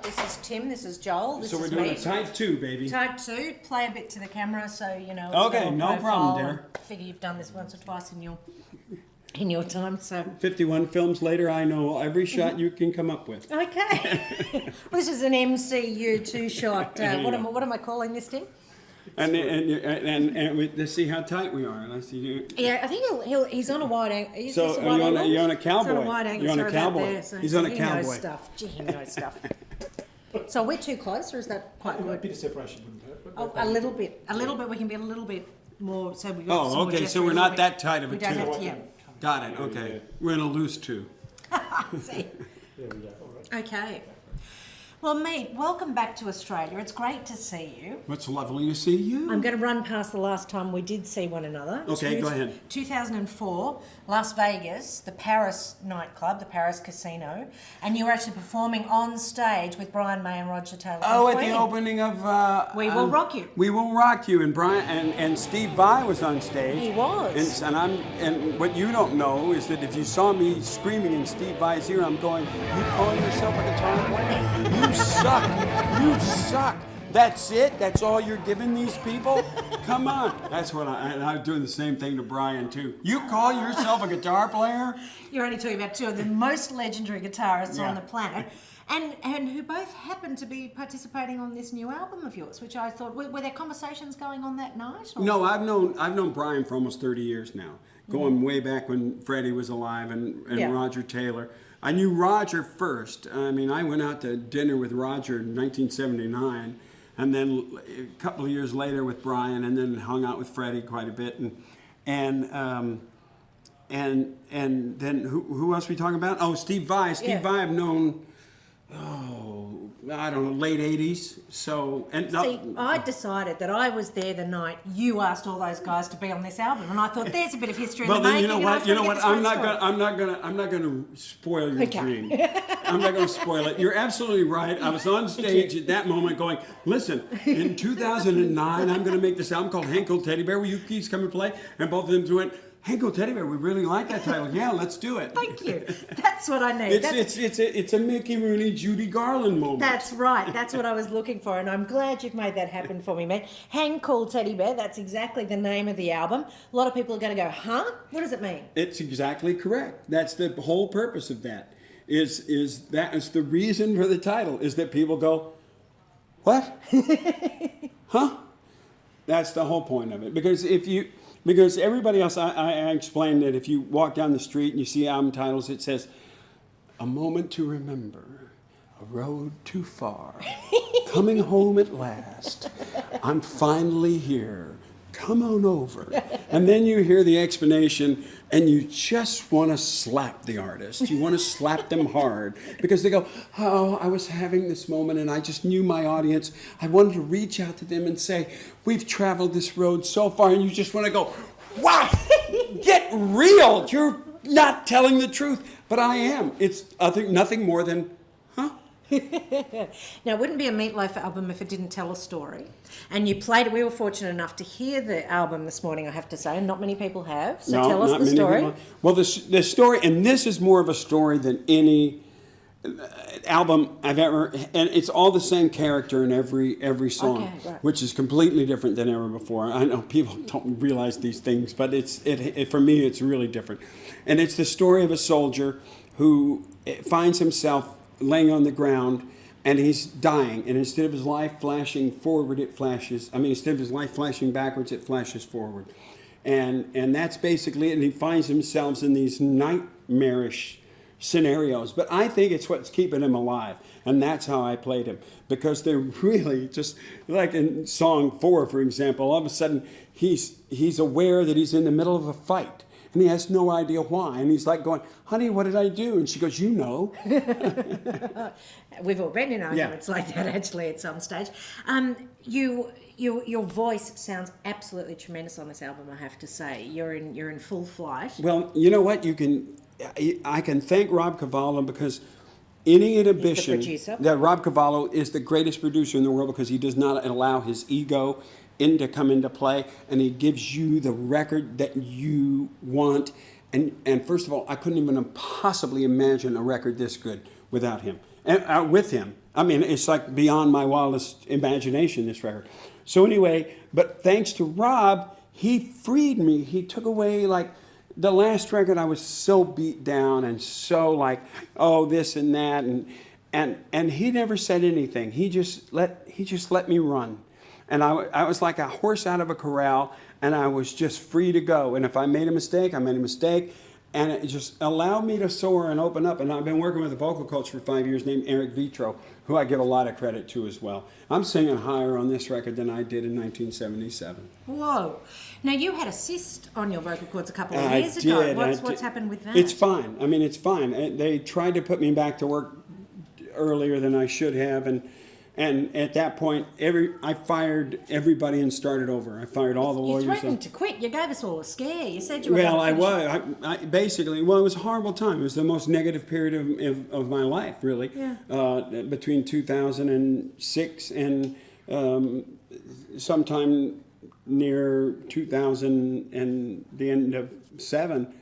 This is Tim, this is Joel, this So we're is doing me. a type 2, baby. Type 2, play a bit to the camera so you know. It's Okay, got a no profile. problem, dear. I figure you've done this once or twice in your time, so. 51 films later, I know every shot you can come up with. Okay. Well, this is an MCU two-shot. What am I calling this, Tim? And to see how tight we are. And I see you. Yeah, I think he's on a wide angle. So you're on a cowboy. He's on a wide angle. You're on a Sorry about cowboy. there. So He's on a he cowboy. knows stuff. Gee, he knows stuff. So we're too close, or is that quite A good? bit of separation wouldn't hurt. But Oh, a little bit. A little bit. We can be a little bit more. So we. Oh, okay. So we're not that tight of a We don't two. have to. Yeah. Got it. Okay. We're in a loose two. See. there we go. All right. Okay. Well, mate, welcome back to Australia. It's great to see you. It's lovely to see you. I'm going to run past the last time we did see one another. Okay, go ahead. 2004, Las Vegas, the Paris nightclub, the Paris casino, and you were actually performing on stage with Brian May and Roger Taylor. Oh, from at the Queen. opening of We Will Rock You. We Will Rock You, and Brian and Steve Vai was on stage. He was. And what you don't know is that if you saw me screaming in Steve Vai's ear, I'm going, "You call yourself a guitar player? You suck! You suck! That's it? That's all you're giving these people? Come on!" That's what and I'm doing the same thing to Brian too. You call yourself a guitar player? You're only talking about two of the most legendary guitarists Yeah. on the planet. And who both happen to be participating on this new album of yours, which I thought, were there conversations going on that night? Or? No, I've known Brian for almost 30 years now, going way back when Freddie was alive and Yeah. Roger Taylor. I knew Roger first. I mean, I went out to dinner with Roger in 1979, and then a couple of years later with Brian, and then hung out with Freddie quite a bit, and then who else are we talking about? Oh, Steve Vai. Steve Vai I've known. Oh, I don't know, late 80s. So, and See, I decided that I was there the night you asked all those guys to be on this album, and I thought there's a bit of history well, in the then making. you know what? and I You know was what? gonna get this I'm not gonna spoil your Okay. dream. I'm not gonna spoil it. You're absolutely right. I was on stage at that moment, going, "Listen, in 2009, I'm gonna make this album called Henkel Teddy Bear. Will you please come and play?" And both of them went, "Henkel Teddy Bear. We really like that title. Yeah, let's do it." Thank you. That's what I need. It's a Mickey Rooney, Judy Garland moment. That's right. That's what I was looking for, and I'm glad you've made that happen for me, mate. Hang Cool Teddy Bear. That's exactly the name of the album. A lot of people are going to go, "Huh? What does it mean?" It's exactly correct. That's the whole purpose of that. Is that is the reason for the title? Is that people go, "What? Huh?" That's the whole point of it. Because everybody else, I explained that if you walk down the street and you see album titles, it says, "A moment to remember, a road too far, coming home at last, I'm finally here, come on over." And then you hear the explanation and you just want to slap the artist. You want to slap them hard because they go, "Oh, I was having this moment and I just knew my audience. I wanted to reach out to them and say, we've traveled this road so far," and you just want to go, "Wow, get real. You're not telling the truth." But I am. It's nothing more than, huh? Now, it wouldn't be a Meatloaf album if it didn't tell a story. And you played it. We were fortunate enough to hear the album this morning, I have to say, and not many people have. So No, tell us not the many story. people. Well, the story, and this is more of a story than any album I've ever, and it's all the same character in every song, Okay, right. which is completely different than ever before. I know people don't realize these things, but for me, it's really different. And it's the story of a soldier who finds himself laying on the ground and he's dying, and instead of his life flashing forward, instead of his life flashing backwards, it flashes forward. And that's basically it, and he finds himself in these nightmarish scenarios. But I think it's what's keeping him alive, and that's how I played him, because they're really just, like in song 4, for example, all of a sudden he's aware that he's in the middle of a fight. And he has no idea why. And he's like going, "Honey, what did I do?" And she goes, "You know." We've all been in arguments like that, actually, at some stage. Your voice sounds absolutely tremendous on this album, I have to say. You're in full flight. Well, you know what? I can thank Rob Cavallo, because any inhibition, producer. that Rob Cavallo is the greatest producer in the world, because he does not allow his ego to come into play, and he gives you the record that you want. And first of all, I couldn't even possibly imagine a record this good without him, and with him. I mean, it's like beyond my wildest imagination, this record. So anyway, but thanks to Rob, he freed me. He took away, like, the last record I was so beat down and so like, oh, this and that, and he never said anything. He just let me run. And I was like a horse out of a corral, and I was just free to go. And if I made a mistake, I made a mistake. And it just allowed me to soar and open up. And I've been working with a vocal coach for 5 years named Eric Vitro, who I give a lot of credit to as well. I'm singing higher on this record than I did in 1977. Whoa. Now, you had a cyst on your vocal cords a couple of I years ago. did. What's happened with that? It's fine. I mean, it's fine. They tried to put me back to work earlier than I should have. And at that point, I fired everybody and started over. I fired all the lawyers. You threatened to quit. You gave us all a scare. You said you were Well, going to finish it. I basically, well, it was a horrible time. It was the most negative period of my life, really. Yeah. Between 2006 and sometime near 2000 and the end of 7.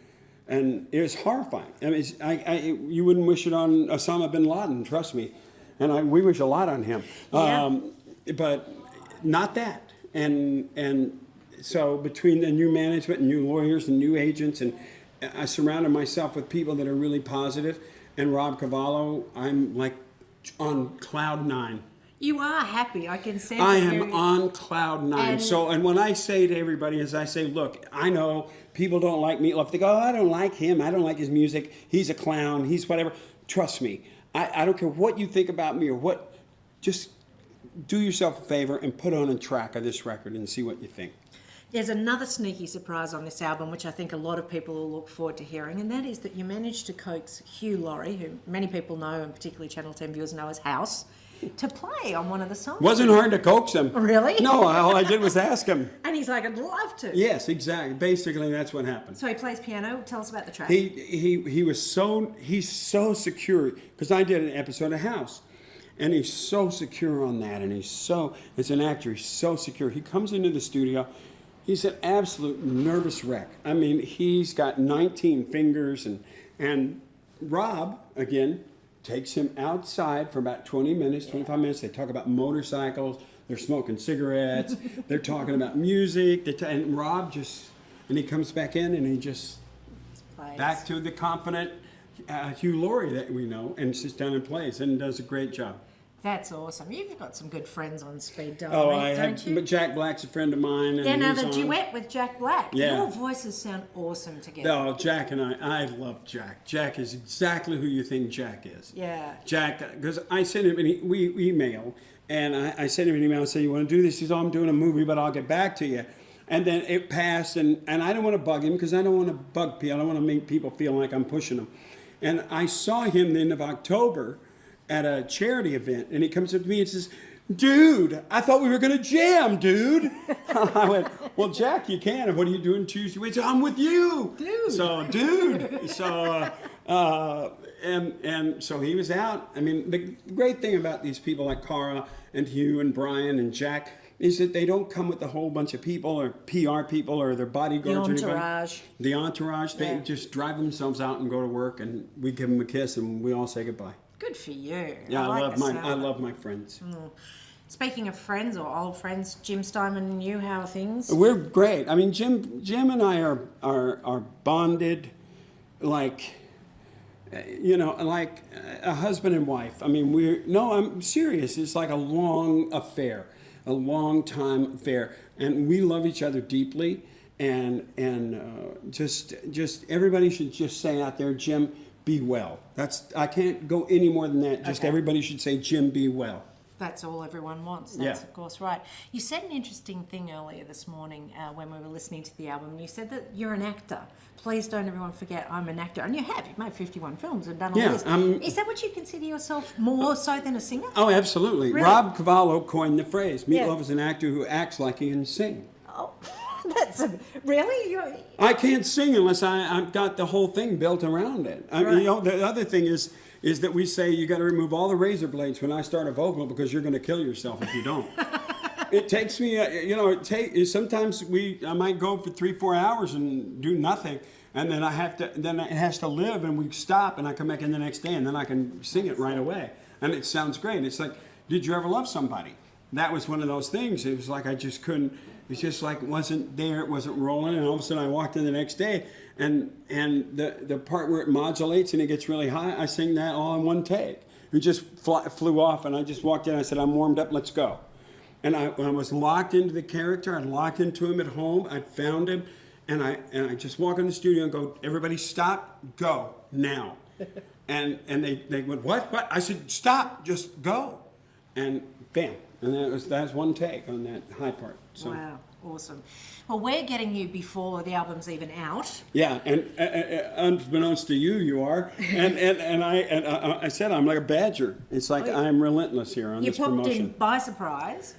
And it was horrifying. I mean, you wouldn't wish it on Osama bin Laden, trust me. And we wish a lot on him. Yeah. But not that. And so between the new management and new lawyers and new agents, and I surrounded myself with people that are really positive. And Rob Cavallo, I'm like on cloud 9. You are happy. I can sense I it. am on cloud 9. And when I say to everybody, as I say, look, I know people don't like Meatloaf. They go, oh, I don't like him. I don't like his music. He's a clown. He's whatever. Trust me. I don't care what you think about me or what. Just do yourself a favor and put on a track of this record and see what you think. There's another sneaky surprise on this album, which I think a lot of people will look forward to hearing, and that is that you managed to coax Hugh Laurie, who many people know, and particularly Channel 10 viewers know as House, to play on one of the songs. Wasn't hard to coax him. Really? No, all I did was ask him. And he's like, I'd love to. Yes, exactly. Basically, that's what happened. So he plays piano. Tell us about the track. He's so secure, because I did an episode of House, and he's so secure on that, and as an actor, he's so secure. He comes into the studio, he's an absolute nervous wreck. I mean, he's got 19 fingers, and Rob, again, takes him outside for about 20 minutes, 25 minutes. They talk about motorcycles. They're smoking cigarettes. They're talking about music. And Rob and he comes back in and he just back to the confident Hugh Laurie that we know, and sits down and plays and does a great job. That's awesome. You've got some good friends on speed dial, don't you? But Jack Black's a friend of mine. And now he's the on. duet with Jack Black. Yeah. Your voices sound awesome together. No, Jack and I love Jack. Jack is exactly who you think Jack is. Yeah. Jack, because I sent him, we email, and I sent him an email and said, you want to do this? He said, oh, I'm doing a movie, but I'll get back to you. And then it passed, and I don't want to bug him, because I don't want to bug people. I don't want to make people feel like I'm pushing them. And I saw him the end of October at a charity event, and he comes up to me and says, dude, I thought we were going to jam, dude. I went, well, Jack, you can. And what are you doing Tuesday? He said, I'm with you. Dude. So, dude. So, and so he was out. I mean, the great thing about these people like Cara and Hugh and Brian and Jack is that they don't come with a whole bunch of people or PR people or their bodyguards. The entourage. The entourage. They just drive themselves out and go to work, and we give them a kiss, and we all say goodbye. Good for you. Yeah, I like love my friends. Speaking of friends or old friends, Jim Steinman and you, how are things? We're great. I mean, Jim and I are bonded like, like a husband and wife. I mean, I'm serious. It's like a long affair, a long time affair, and we love each other deeply. And just everybody should just say out there, Jim, be well. I can't go any more than that. Just everybody should say, Jim, be well. That's all everyone wants. That's of course right. You said an interesting thing earlier this morning when we were listening to the album. You said that you're an actor. Please don't everyone forget I'm an actor. And you have. You've made 51 films and done all this. Is that what you consider yourself more so than a singer? Oh, absolutely. Really? Rob Cavallo coined the phrase. Meatloaf is an actor who acts like he can sing. Oh, really? I can't sing unless I've got the whole thing built around it. The other thing is that we say you got to remove all the razor blades when I start a vocal because you're going to kill yourself if you don't. It takes me, sometimes I might go for 3-4 hours and do nothing, and then then it has to live, and we stop, and I come back in the next day, and then I can sing it right away. and it sounds great. It's like, did you ever love somebody? That was one of those things. It was like I just couldn't. It's just like it wasn't there. It wasn't rolling, and all of a sudden I walked in the next day, and the part where it modulates and it gets really high, I sing that all in one take. It just flew off, and I just walked in. I said, "I'm warmed up. Let's go." And I was locked into the character. I'd locked into him at home. I'd found him, and I just walk in the studio and go, "Everybody, stop, go now." and they went, "What? I said, "Stop, just go," and bam. And that's one take on that high part. So. Wow, awesome. Well, we're getting you before the album's even out. Yeah, and unbeknownst to you, you are. And I said I'm like a badger. It's like I'm relentless here on this promotion. You popped in by surprise.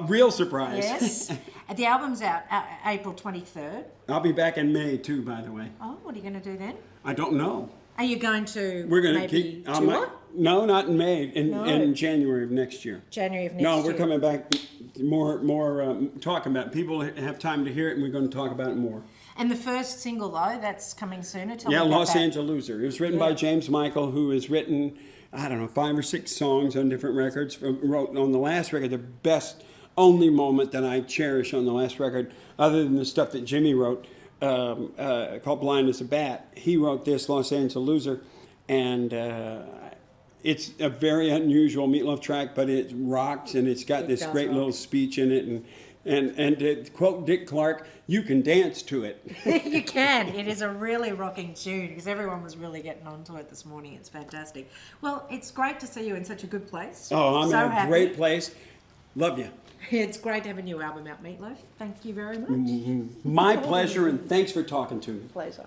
Real surprise. Yes. The album's out April 23rd. I'll be back in May too, by the way. Oh, what are you going to do then? I don't know. Are you going to We're going to maybe keep tour? No, not in May. In January of next year. January of next year. No, we're coming back more talking about it. People have time to hear it, and we're going to talk about it more. And the first single, though, that's coming sooner. Tell me about Los that. Angeles Loser. It was written by James Michael, who has written, 5 or 6 songs on different records. Wrote on the last record, the best, only moment that I cherish on the last record, other than the stuff that Jimmy wrote, called Blind as a Bat. He wrote this, Los Angeles Loser, and it's a very unusual Meat Loaf track, but it rocks, and it's got this great little speech in it. And to quote Dick Clark, you can dance to it. You can. It is a really rocking tune because everyone was really getting onto it this morning. It's fantastic. Well, it's great to see you in such a good place. Oh, I'm so in a happy. great place. Love you. It's great to have a new album out, Meat Loaf. Thank you very much. My pleasure, and thanks for talking to me. Pleasure.